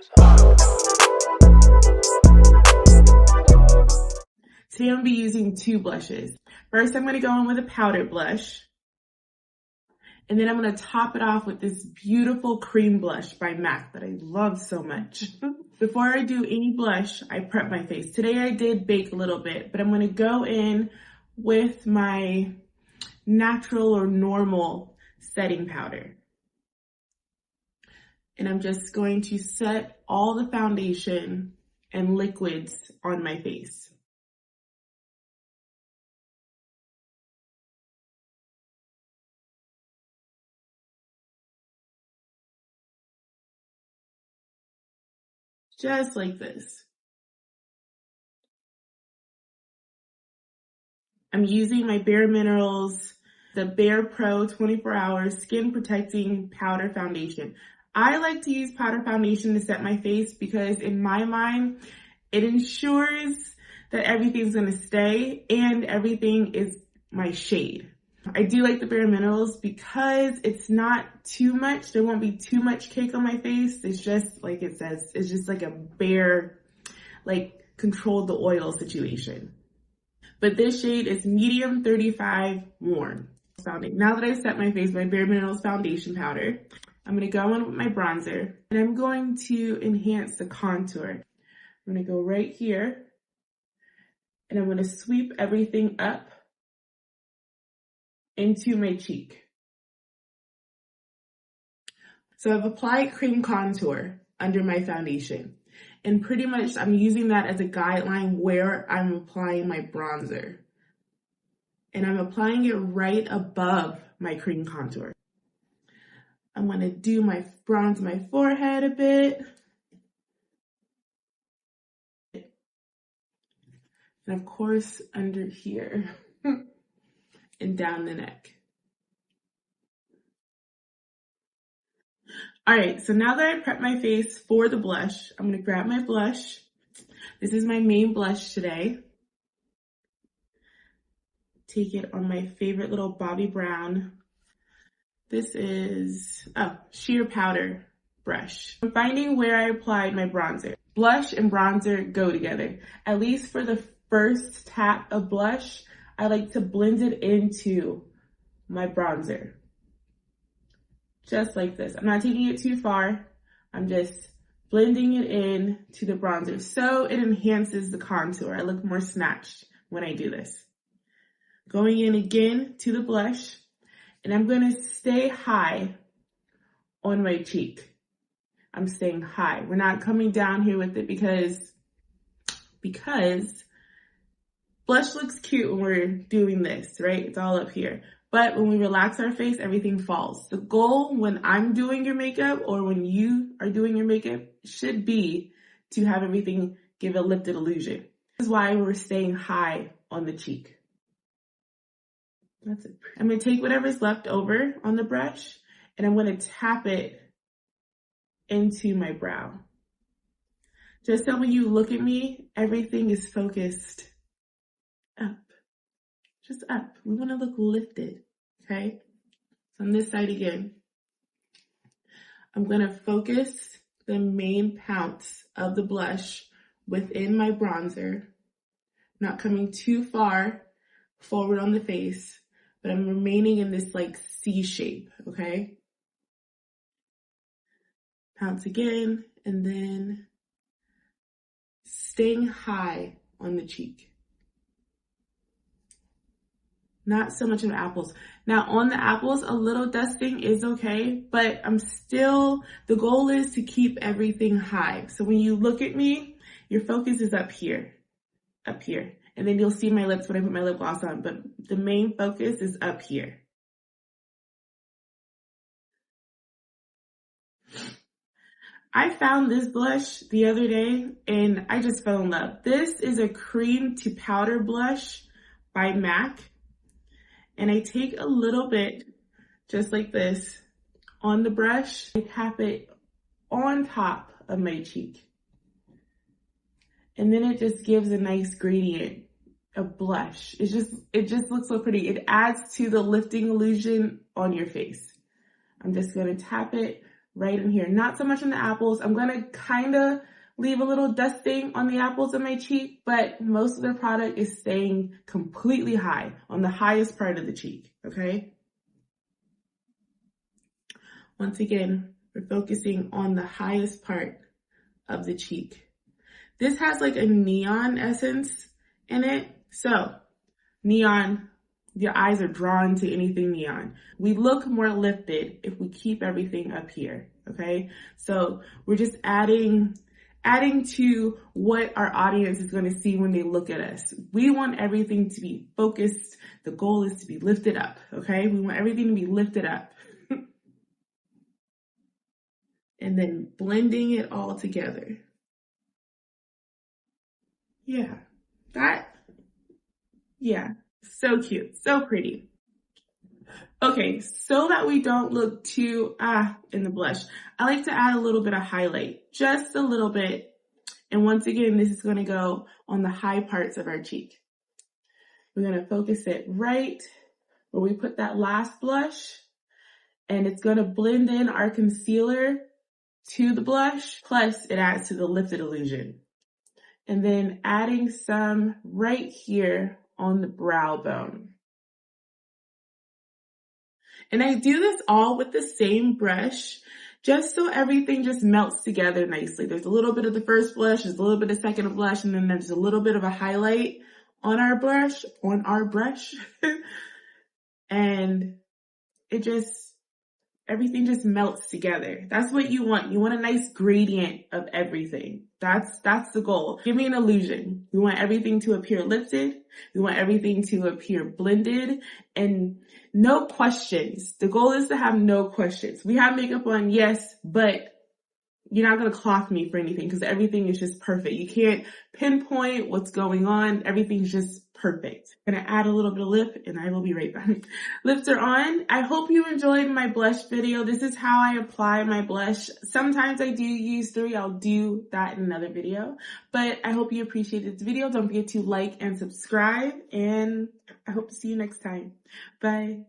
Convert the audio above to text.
Today I'm going to be using two blushes. First, I'm going to go in with a powder blush. And then I'm going to top it off with this beautiful cream blush by MAC that I love so much. Before I do any blush, I prep my face. Today I did bake a little bit, but I'm going to go in with my natural or normal setting powder. And I'm just going to set all the foundation and liquids on my face. Just like this. I'm using my Bare Minerals, the Bare Pro 24 Hour Skin Protecting Powder Foundation. I like to use powder foundation to set my face because in my mind, it ensures that everything's gonna stay and everything is my shade. I do like the Bare Minerals because it's not too much. There won't be too much cake on my face. It's just like it says, it's just like a bare, like control the oil situation. But this shade is medium 35 warm. Now that I've set my face, my Bare Minerals foundation powder, I'm gonna go in with my bronzer and I'm going to enhance the contour. I'm gonna go right here and I'm gonna sweep everything up into my cheek. So I've applied cream contour under my foundation. And pretty much I'm using that as a guideline where I'm applying my bronzer. And I'm applying it right above my cream contour. I'm going to do my bronze my forehead a bit. And of course under here and down the neck. All right, so now that I prep my face for the blush, I'm gonna grab my blush. This is my main blush today. Take it on my favorite little Bobbi Brown. This is, sheer powder brush. I'm finding where I applied my bronzer. Blush and bronzer go together. At least for the first tap of blush, I like to blend it into my bronzer. Just like this. I'm not taking it too far. I'm just blending it in to the bronzer so it enhances the contour. I look more snatched when I do this. Going in again to the blush, and I'm going to stay high on my cheek. I'm staying high. We're not coming down here with it because blush looks cute when we're doing this, right? It's all up here. But when we relax our face, everything falls. The goal when I'm doing your makeup or when you are doing your makeup should be to have everything give a lifted illusion. This is why we're staying high on the cheek. That's it. I'm going to take whatever's left over on the brush and I'm going to tap it into my brow. Just so when you look at me, everything is focused up. Just up. We want to look lifted, okay? So on this side again, I'm going to focus the main pounce of the blush within my bronzer, not coming too far forward on the face, but I'm remaining in this like C shape, okay? Pounce again, and then staying high on the cheek. Not so much on the apples. Now on the apples, a little dusting is okay, but the goal is to keep everything high. So when you look at me, your focus is up here. And then you'll see my lips when I put my lip gloss on, but the main focus is up here. I found this blush the other day and I just fell in love. This is a cream to powder blush by MAC. And I take a little bit, just like this, on the brush. I tap it on top of my cheek. And then it just gives a nice gradient of blush. It just looks so pretty. It adds to the lifting illusion on your face. I'm just gonna tap it right in here. Not so much on the apples. I'm gonna kind of leave a little dusting on the apples of my cheek, but most of the product is staying completely high on the highest part of the cheek, okay? Once again, we're focusing on the highest part of the cheek. This has like a neon essence in it. So neon, your eyes are drawn to anything neon. We look more lifted if we keep everything up here, okay? So we're just adding to what our audience is going to see when they look at us. We want everything to be focused. The goal is to be lifted up, okay? We want everything to be lifted up. And then blending it all together. Yeah, so cute, so pretty. Okay, so that we don't look too in the blush, I like to add a little bit of highlight, just a little bit. And once again, this is gonna go on the high parts of our cheek. We're gonna focus it right where we put that last blush, and it's gonna blend in our concealer to the blush, plus it adds to the lifted illusion. And then adding some right here on the brow bone. And I do this all with the same brush, just so everything just melts together nicely. There's a little bit of the first blush, there's a little bit of second blush, and then there's a little bit of a highlight on our brush, and it just, everything just melts together. That's what you want. You want a nice gradient of everything. That's the goal. Give me an illusion. We want everything to appear lifted. We want everything to appear blended and no questions. The goal is to have no questions. We have makeup on, yes, but you're not going to clock me for anything because everything is just perfect. You can't pinpoint what's going on. Everything's just perfect. I'm going to add a little bit of lip and I will be right back. Lips are on. I hope you enjoyed my blush video. This is how I apply my blush. Sometimes I do use 3. I'll do that in another video. But I hope you appreciated this video. Don't forget to like and subscribe. And I hope to see you next time. Bye.